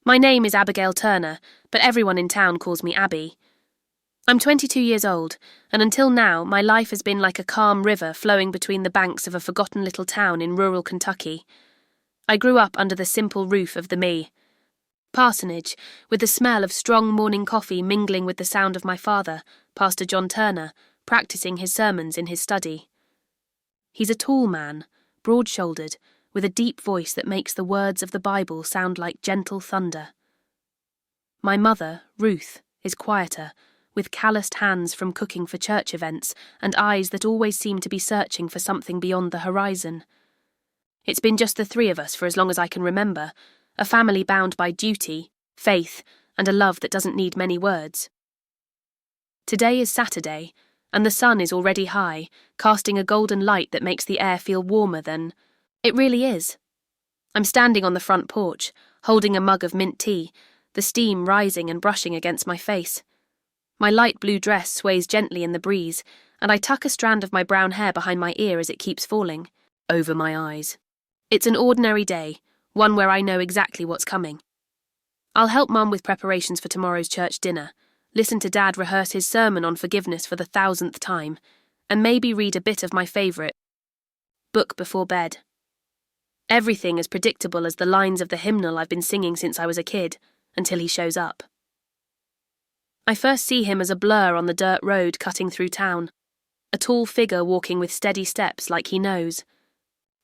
My name is Abigail Turner, but everyone in town calls me Abby. I'm 22 years old, and until now my life has been like a calm river flowing between the banks of a forgotten little town in rural Kentucky. I grew up under the simple roof of the parsonage, with the smell of strong morning coffee mingling with the sound of my father, Pastor John Turner, practicing his sermons in his study. He's a tall man, broad-shouldered, with a deep voice that makes the words of the Bible sound like gentle thunder. My mother, Ruth, is quieter, with calloused hands from cooking for church events and eyes that always seem to be searching for something beyond the horizon. It's been just the three of us for as long as I can remember, a family bound by duty, faith, and a love that doesn't need many words. Today is Saturday, and the sun is already high, casting a golden light that makes the air feel warmer than it really is. I'm standing on the front porch, holding a mug of mint tea, the steam rising and brushing against my face. My light blue dress sways gently in the breeze, and I tuck a strand of my brown hair behind my ear as it keeps falling over my eyes. It's an ordinary day, one where I know exactly what's coming. I'll help Mum with preparations for tomorrow's church dinner, listen to Dad rehearse his sermon on forgiveness for the 1,000th time, and maybe read a bit of my favourite book before bed. Everything as predictable as the lines of the hymnal I've been singing since I was a kid, until he shows up. I first see him as a blur on the dirt road cutting through town, a tall figure walking with steady steps like he knows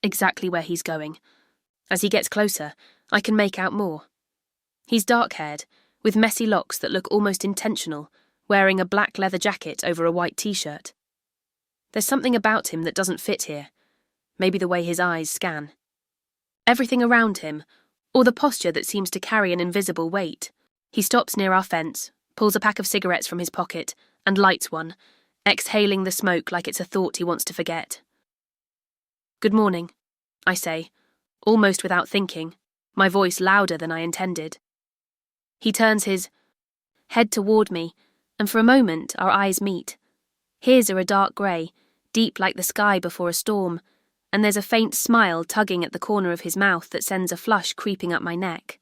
exactly where he's going. As he gets closer, I can make out more. He's dark-haired, with messy locks that look almost intentional, wearing a black leather jacket over a white t-shirt. There's something about him that doesn't fit here, maybe the way his eyes scan. Everything around him, or the posture that seems to carry an invisible weight. He stops near our fence, pulls a pack of cigarettes from his pocket, and lights one, exhaling the smoke like it's a thought he wants to forget. "Good morning," I say, almost without thinking, my voice louder than I intended. He turns his head toward me, and for a moment our eyes meet. His are a dark grey, deep like the sky before a storm, and there's a faint smile tugging at the corner of his mouth that sends a flush creeping up my neck.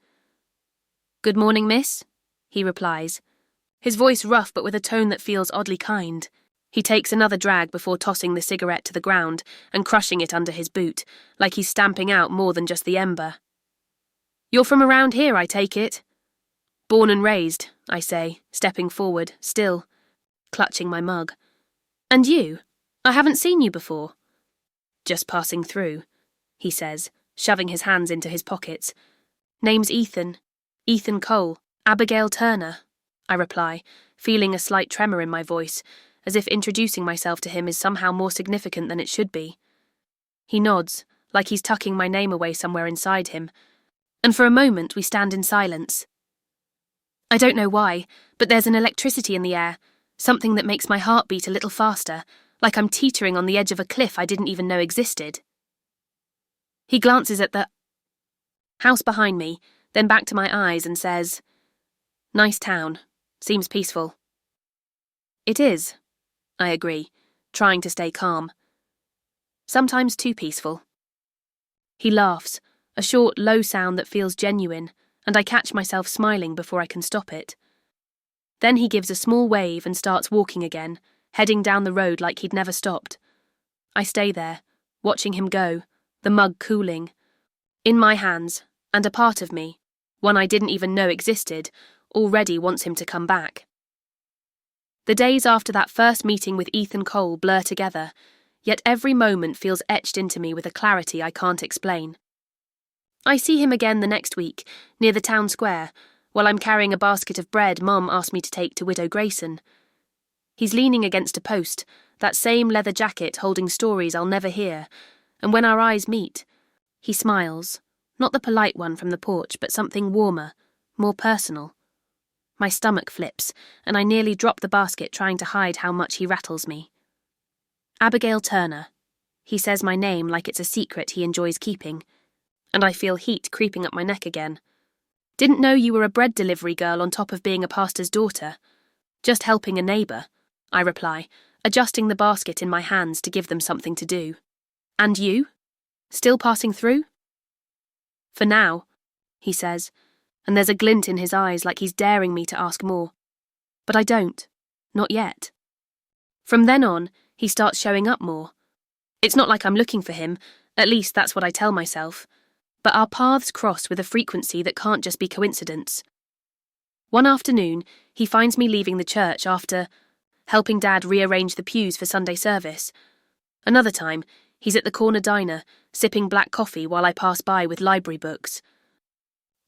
"Good morning, miss," he replies, his voice rough but with a tone that feels oddly kind. He takes another drag before tossing the cigarette to the ground and crushing it under his boot, like he's stamping out more than just the ember. "You're from around here, I take it?" "Born and raised," I say, stepping forward, still clutching my mug. "And you? I haven't seen you before." "Just passing through," he says, shoving his hands into his pockets. "Name's Ethan Cole, Abigail Turner," I reply, feeling a slight tremor in my voice, as if introducing myself to him is somehow more significant than it should be. He nods, like he's tucking my name away somewhere inside him, and for a moment we stand in silence. I don't know why, but there's an electricity in the air, something that makes my heart beat a little faster, like I'm teetering on the edge of a cliff I didn't even know existed. He glances at the house behind me, then back to my eyes and says, "Nice town. Seems peaceful." "It is," I agree, trying to stay calm. "Sometimes too peaceful." He laughs, a short, low sound that feels genuine, and I catch myself smiling before I can stop it. Then he gives a small wave and starts walking again, heading down the road like he'd never stopped. I stay there, watching him go, the mug cooling, in my hands, and a part of me, one I didn't even know existed, already wants him to come back. The days after that first meeting with Ethan Cole blur together, yet every moment feels etched into me with a clarity I can't explain. I see him again the next week, near the town square, while I'm carrying a basket of bread Mum asked me to take to Widow Grayson. He's leaning against a post, that same leather jacket holding stories I'll never hear, and when our eyes meet, he smiles, not the polite one from the porch, but something warmer, more personal. My stomach flips, and I nearly drop the basket trying to hide how much he rattles me. "Abigail Turner." He says my name like it's a secret he enjoys keeping, and I feel heat creeping up my neck again. "Didn't know you were a bread delivery girl on top of being a pastor's daughter." "Just helping a neighbour," I reply, adjusting the basket in my hands to give them something to do. "And you? Still passing through?" "For now," he says, and there's a glint in his eyes like he's daring me to ask more. But I don't. Not yet. From then on, he starts showing up more. It's not like I'm looking for him, at least that's what I tell myself, but our paths cross with a frequency that can't just be coincidence. One afternoon, he finds me leaving the church after helping Dad rearrange the pews for Sunday service. Another time, he's at the corner diner, sipping black coffee while I pass by with library books.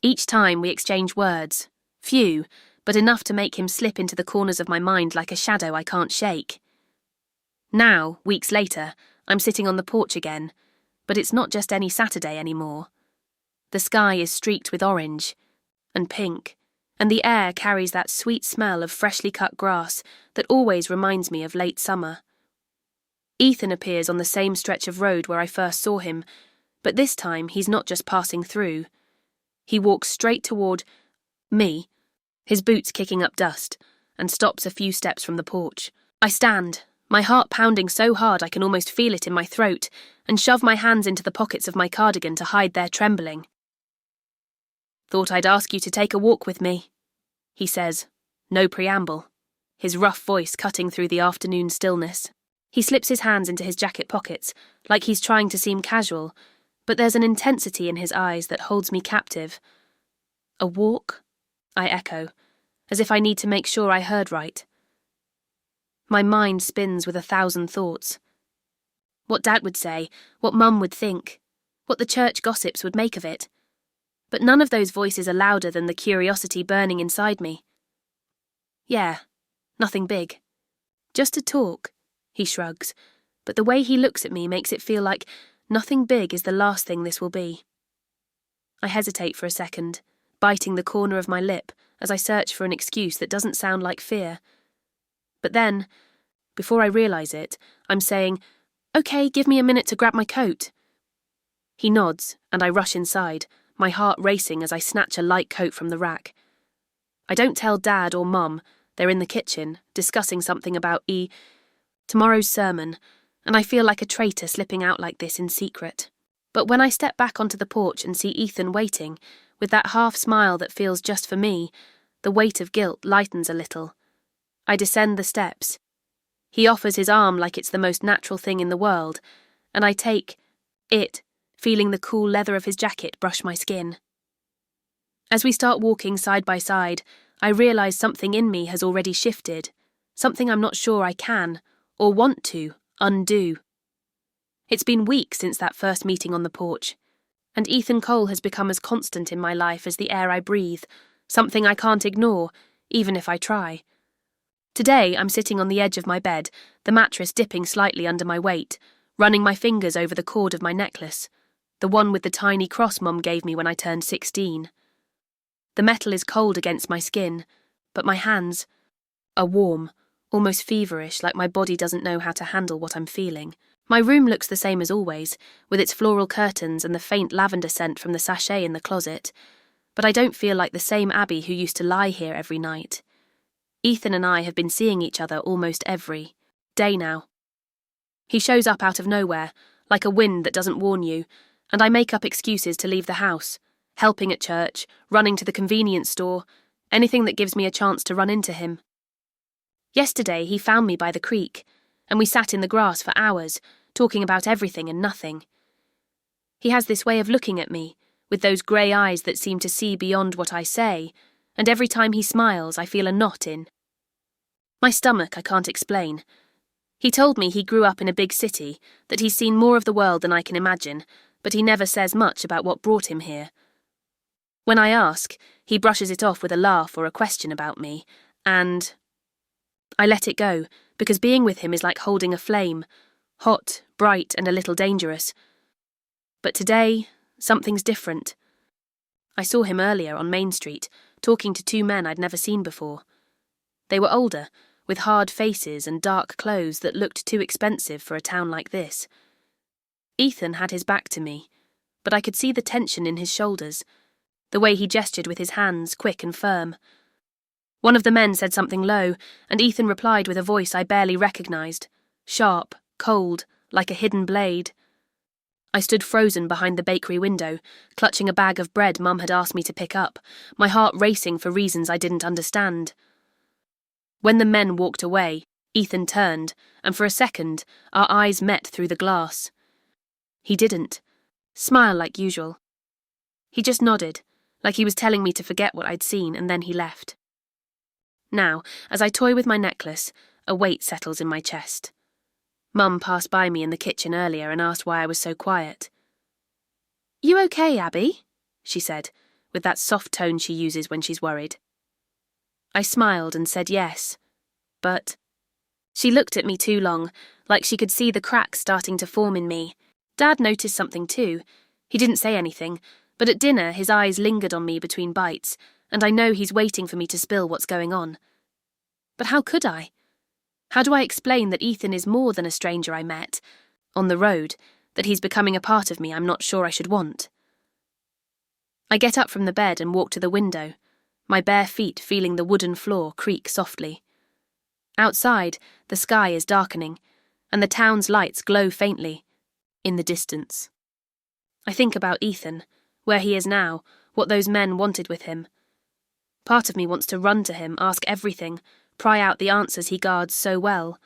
Each time we exchange words, few, but enough to make him slip into the corners of my mind like a shadow I can't shake. Now, weeks later, I'm sitting on the porch again, but it's not just any Saturday anymore. The sky is streaked with orange and pink, and the air carries that sweet smell of freshly cut grass that always reminds me of late summer. Ethan appears on the same stretch of road where I first saw him, but this time he's not just passing through. He walks straight toward me, his boots kicking up dust, and stops a few steps from the porch. I stand, my heart pounding so hard I can almost feel it in my throat, and shove my hands into the pockets of my cardigan to hide their trembling. "Thought I'd ask you to take a walk with me," he says, no preamble, his rough voice cutting through the afternoon stillness. He slips his hands into his jacket pockets, like he's trying to seem casual, but there's an intensity in his eyes that holds me captive. "A walk?" I echo, as if I need to make sure I heard right. My mind spins with 1,000 thoughts. What Dad would say, what Mum would think, what the church gossips would make of it. But none of those voices are louder than the curiosity burning inside me. "Yeah, nothing big. Just to talk," he shrugs, but the way he looks at me makes it feel like nothing big is the last thing this will be. I hesitate for a second, biting the corner of my lip as I search for an excuse that doesn't sound like fear. But then, before I realise it, I'm saying, "Okay, give me a minute to grab my coat." He nods, and I rush inside, my heart racing as I snatch a light coat from the rack. I don't tell Dad or Mum, they're in the kitchen, discussing something about tomorrow's sermon, and I feel like a traitor slipping out like this in secret. But when I step back onto the porch and see Ethan waiting, with that half smile that feels just for me, the weight of guilt lightens a little. I descend the steps. He offers his arm like it's the most natural thing in the world, and I take it, feeling the cool leather of his jacket brush my skin. As we start walking side by side, I realise something in me has already shifted, something I'm not sure I can, or want to, undo. It's been weeks since that first meeting on the porch, and Ethan Cole has become as constant in my life as the air I breathe, something I can't ignore, even if I try. Today I'm sitting on the edge of my bed, the mattress dipping slightly under my weight, running my fingers over the cord of my necklace, the one with the tiny cross Mum gave me when I turned 16. The metal is cold against my skin, but my hands are warm, almost feverish, like my body doesn't know how to handle what I'm feeling. My room looks the same as always, with its floral curtains and the faint lavender scent from the sachet in the closet, but I don't feel like the same Abby who used to lie here every night. Ethan and I have been seeing each other almost every day now. He shows up out of nowhere, like a wind that doesn't warn you, and I make up excuses to leave the house, helping at church, running to the convenience store, anything that gives me a chance to run into him. Yesterday he found me by the creek, and we sat in the grass for hours, talking about everything and nothing. He has this way of looking at me, with those grey eyes that seem to see beyond what I say, and every time he smiles I feel a knot in my stomach I can't explain. He told me he grew up in a big city, that he's seen more of the world than I can imagine, but he never says much about what brought him here. When I ask, he brushes it off with a laugh or a question about me, and I let it go, because being with him is like holding a flame, hot, bright, and a little dangerous. But today, something's different. I saw him earlier on Main Street, talking to two men I'd never seen before. They were older, with hard faces and dark clothes that looked too expensive for a town like this. Ethan had his back to me, but I could see the tension in his shoulders, the way he gestured with his hands, quick and firm. One of the men said something low, and Ethan replied with a voice I barely recognised, sharp, cold, like a hidden blade. I stood frozen behind the bakery window, clutching a bag of bread Mum had asked me to pick up, my heart racing for reasons I didn't understand. When the men walked away, Ethan turned, and for a second, our eyes met through the glass. He didn't smile like usual. He just nodded, like he was telling me to forget what I'd seen, and then he left. Now, as I toy with my necklace, a weight settles in my chest. Mum passed by me in the kitchen earlier and asked why I was so quiet. "You okay, Abby?" she said, with that soft tone she uses when she's worried. I smiled and said yes, but... She looked at me too long, like she could see the cracks starting to form in me. Dad noticed something too. He didn't say anything, but at dinner his eyes lingered on me between bites, and I know he's waiting for me to spill what's going on. But how could I? How do I explain that Ethan is more than a stranger I met on the road, that he's becoming a part of me I'm not sure I should want? I get up from the bed and walk to the window, my bare feet feeling the wooden floor creak softly. Outside, the sky is darkening, and the town's lights glow faintly, in the distance. I think about Ethan, where he is now, what those men wanted with him. Part of me wants to run to him, ask everything, pry out the answers he guards so well.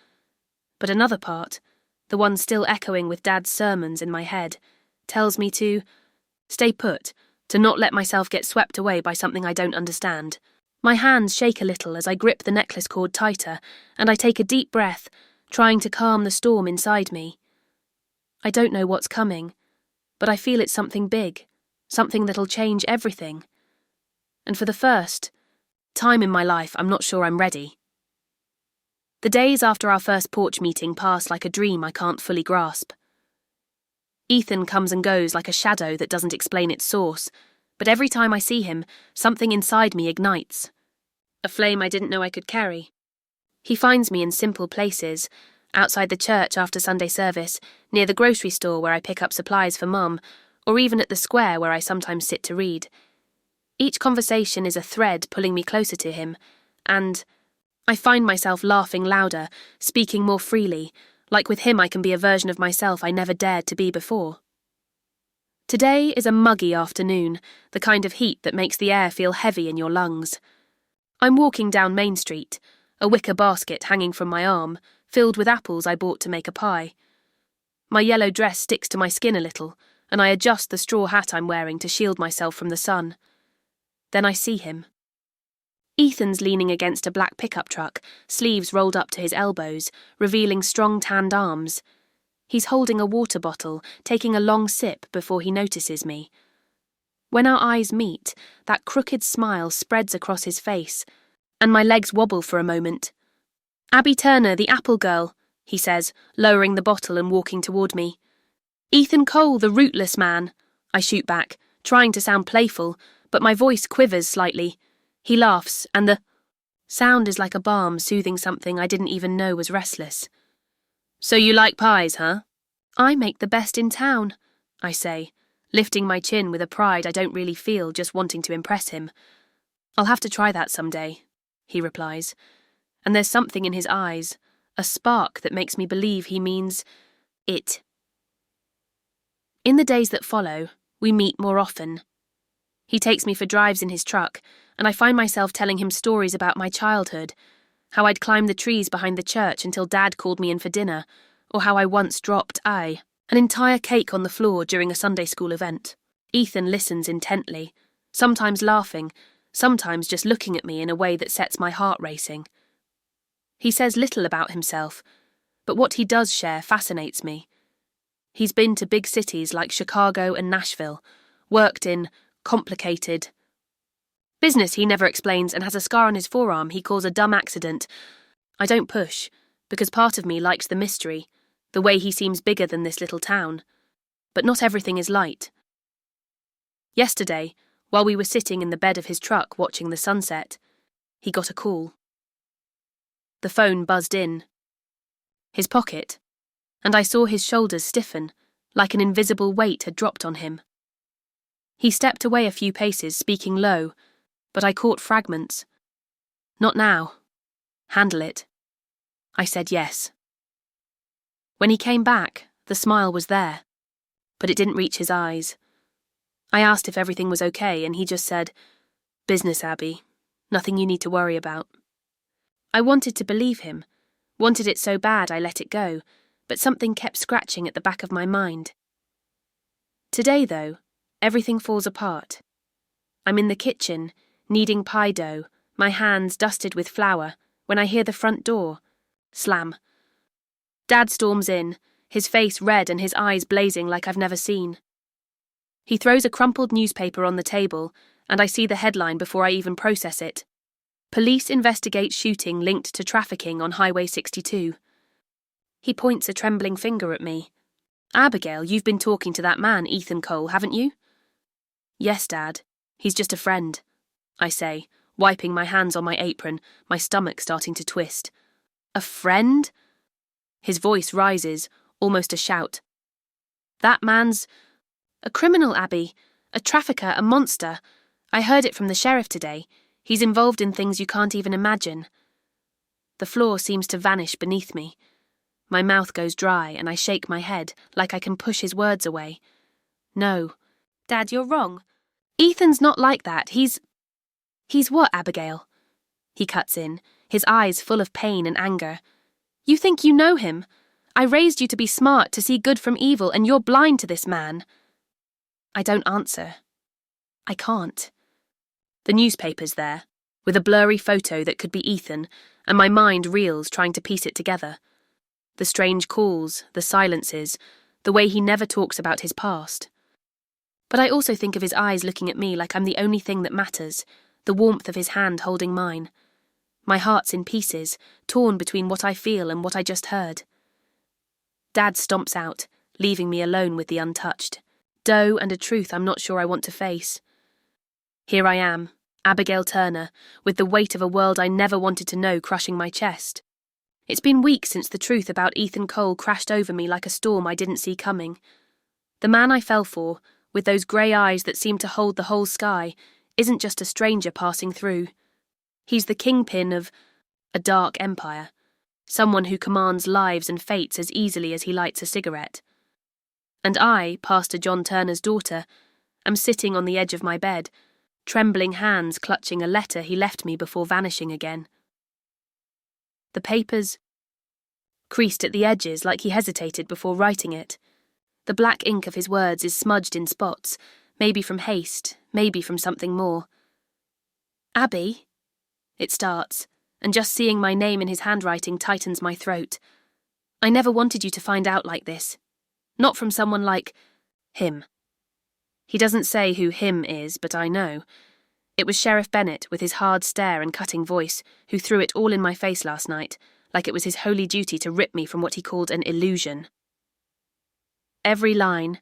But another part, the one still echoing with Dad's sermons in my head, tells me to stay put, to not let myself get swept away by something I don't understand. My hands shake a little as I grip the necklace cord tighter, and I take a deep breath, trying to calm the storm inside me. I don't know what's coming, but I feel it's something big, something that'll change everything. And for the first time in my life, I'm not sure I'm ready. The days after our first porch meeting pass like a dream I can't fully grasp. Ethan comes and goes like a shadow that doesn't explain its source, but every time I see him, something inside me ignites. A flame I didn't know I could carry. He finds me in simple places, outside the church after Sunday service, near the grocery store where I pick up supplies for Mum, or even at the square where I sometimes sit to read. Each conversation is a thread pulling me closer to him, and I find myself laughing louder, speaking more freely, like with him I can be a version of myself I never dared to be before. Today is a muggy afternoon, the kind of heat that makes the air feel heavy in your lungs. I'm walking down Main Street, a wicker basket hanging from my arm, filled with apples I bought to make a pie. My yellow dress sticks to my skin a little, and I adjust the straw hat I'm wearing to shield myself from the sun. Then I see him. Ethan's leaning against a black pickup truck, sleeves rolled up to his elbows, revealing strong tanned arms. He's holding a water bottle, taking a long sip before he notices me. When our eyes meet, that crooked smile spreads across his face, and my legs wobble for a moment. "Abby Turner, the apple girl," he says, lowering the bottle and walking toward me. "Ethan Cole, the rootless man," I shoot back, trying to sound playful, but my voice quivers slightly. He laughs, and the sound is like a balm soothing something I didn't even know was restless. "So you like pies, huh?" "I make the best in town," I say, lifting my chin with a pride I don't really feel, just wanting to impress him. "I'll have to try that someday," he replies, and there's something in his eyes, a spark that makes me believe he means it. In the days that follow, we meet more often. He takes me for drives in his truck, and I find myself telling him stories about my childhood, how I'd climb the trees behind the church until Dad called me in for dinner, or how I once dropped an entire cake on the floor during a Sunday school event. Ethan listens intently, sometimes laughing, sometimes just looking at me in a way that sets my heart racing. He says little about himself, but what he does share fascinates me. He's been to big cities like Chicago and Nashville, worked in complicated business he never explains, and has a scar on his forearm he calls a dumb accident. I don't push, because part of me likes the mystery, the way he seems bigger than this little town. But not everything is light. Yesterday, while we were sitting in the bed of his truck watching the sunset, he got a call. The phone buzzed in. His pocket, and I saw his shoulders stiffen, like an invisible weight had dropped on him. He stepped away a few paces, speaking low, but I caught fragments. "Not now. Handle it." I said yes. When he came back, the smile was there. but it didn't reach his eyes. I asked if everything was okay, and he just said, "Business, Abby. Nothing you need to worry about." I wanted to believe him, wanted it so bad I let it go, but something kept scratching at the back of my mind. Today, though, everything falls apart. I'm in the kitchen, kneading pie dough, my hands dusted with flour, when I hear the front door. Slam. Dad storms in, his face red and his eyes blazing like I've never seen. He throws a crumpled newspaper on the table, and I see the headline before I even process it. Police investigate shooting linked to trafficking on Highway 62. He points a trembling finger at me. "Abigail, you've been talking to that man, Ethan Cole, haven't you?" "Yes, Dad. He's just a friend," I say, wiping my hands on my apron, my stomach starting to twist. "A friend?" His voice rises, almost a shout. "That man's a criminal, Abby. A trafficker, a monster. I heard it from the sheriff today. He's involved in things you can't even imagine." The floor seems to vanish beneath me. My mouth goes dry and I shake my head like I can push his words away. "No. Dad, you're wrong. Ethan's not like that. He's what, Abigail?" He cuts in, his eyes full of pain and anger. "You think you know him? I raised you to be smart, to see good from evil, and you're blind to this man." I don't answer. I can't. The newspaper's there, with a blurry photo that could be Ethan, and my mind reels trying to piece it together. The strange calls, the silences, the way he never talks about his past. But I also think of his eyes looking at me like I'm the only thing that matters, the warmth of his hand holding mine. My heart's in pieces, torn between what I feel and what I just heard. Dad stomps out, leaving me alone with the untouched. Dough and a truth I'm not sure I want to face. Here I am, Abigail Turner, with the weight of a world I never wanted to know crushing my chest. It's been weeks since the truth about Ethan Cole crashed over me like a storm I didn't see coming. The man I fell for, with those grey eyes that seem to hold the whole sky, isn't just a stranger passing through. He's the kingpin of a dark empire, someone who commands lives and fates as easily as he lights a cigarette. And I, Pastor John Turner's daughter, am sitting on the edge of my bed, trembling hands clutching a letter he left me before vanishing again. The paper's creased at the edges like he hesitated before writing it. The black ink of his words is smudged in spots, maybe from haste, maybe from something more. "Abby," it starts, and just seeing my name in his handwriting tightens my throat. "I never wanted you to find out like this. Not from someone like him." He doesn't say who him is, but I know. It was Sheriff Bennett, with his hard stare and cutting voice, who threw it all in my face last night, like it was his holy duty to rip me from what he called an illusion. Every line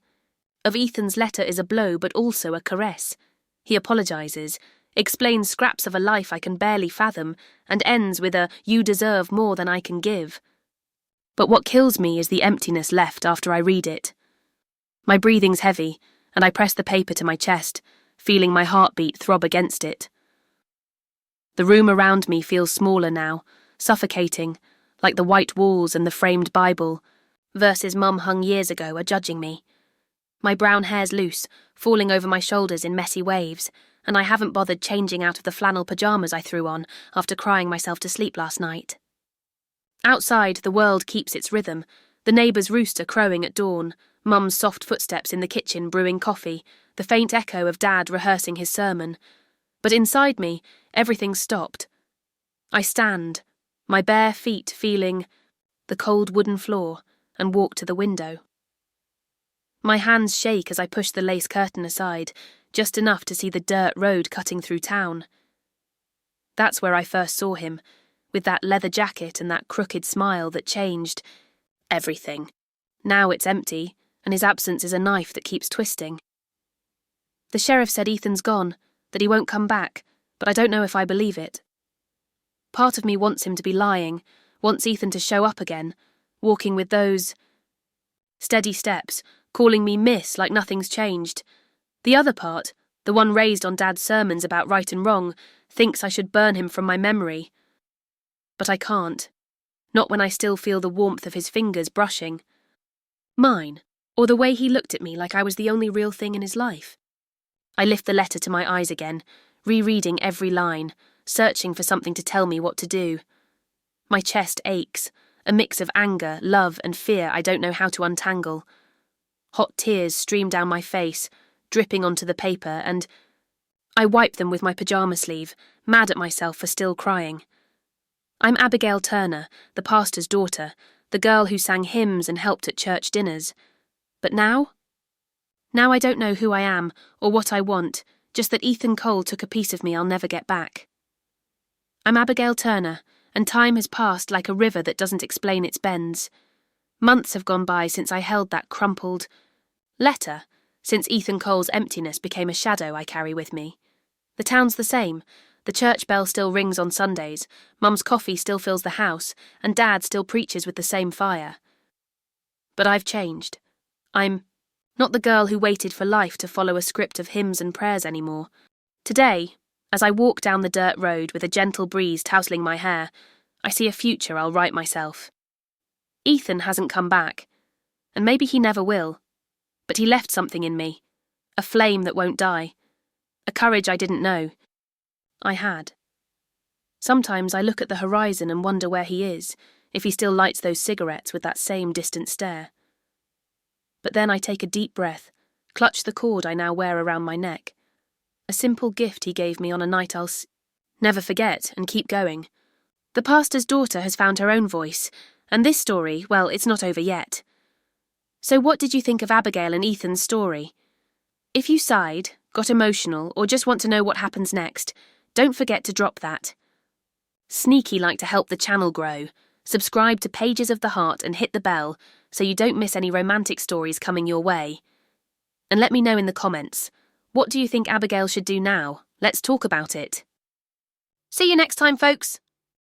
of Ethan's letter is a blow, but also a caress. He apologises, explains scraps of a life I can barely fathom, and ends with a "you deserve more than I can give." But what kills me is the emptiness left after I read it. My breathing's heavy, and I press the paper to my chest, feeling my heartbeat throb against it. The room around me feels smaller now, suffocating, like the white walls and the framed Bible. Verses Mum hung years ago are judging me. My brown hair's loose, falling over my shoulders in messy waves, and I haven't bothered changing out of the flannel pyjamas I threw on after crying myself to sleep last night. Outside, the world keeps its rhythm, the neighbour's rooster crowing at dawn, Mum's soft footsteps in the kitchen brewing coffee, the faint echo of Dad rehearsing his sermon. But inside me, everything's stopped. I stand, my bare feet feeling the cold wooden floor, and walk to the window. My hands shake as I push the lace curtain aside, just enough to see the dirt road cutting through town. That's where I first saw him, with that leather jacket and that crooked smile that changed everything. Now it's empty, and his absence is a knife that keeps twisting. The sheriff said Ethan's gone, that he won't come back, but I don't know if I believe it. Part of me wants him to be lying, wants Ethan to show up again, walking with those steady steps, calling me miss like nothing's changed. The other part, the one raised on Dad's sermons about right and wrong, thinks I should burn him from my memory. But I can't. Not when I still feel the warmth of his fingers brushing. Mine, or the way he looked at me like I was the only real thing in his life. I lift the letter to my eyes again, rereading every line, searching for something to tell me what to do. My chest aches, a mix of anger, love, and fear I don't know how to untangle. Hot tears stream down my face, dripping onto the paper, and I wipe them with my pyjama sleeve, mad at myself for still crying. I'm Abigail Turner, the pastor's daughter, the girl who sang hymns and helped at church dinners. But now? Now I don't know who I am or what I want, just that Ethan Cole took a piece of me I'll never get back. I'm Abigail Turner, and time has passed like a river that doesn't explain its bends. Months have gone by since I held that crumpled letter, since Ethan Cole's emptiness became a shadow I carry with me. The town's the same. The church bell still rings on Sundays, Mum's coffee still fills the house, and Dad still preaches with the same fire. But I've changed. I'm not the girl who waited for life to follow a script of hymns and prayers anymore. Today, as I walk down the dirt road with a gentle breeze tousling my hair, I see a future I'll write myself. Ethan hasn't come back, and maybe he never will, but he left something in me, a flame that won't die, a courage I didn't know. I had. Sometimes I look at the horizon and wonder where he is, if he still lights those cigarettes with that same distant stare. But then I take a deep breath, clutch the cord I now wear around my neck. A simple gift he gave me on a night I'll never forget, and keep going. The pastor's daughter has found her own voice, and this story, well, it's not over yet. So what did you think of Abigail and Ethan's story? If you sighed, got emotional, or just want to know what happens next, don't forget to drop that. Sneaky like to help the channel grow. Subscribe to Pages of the Heart and hit the bell so you don't miss any romantic stories coming your way. And let me know in the comments, what do you think Abigail should do now? Let's talk about it. See you next time, folks.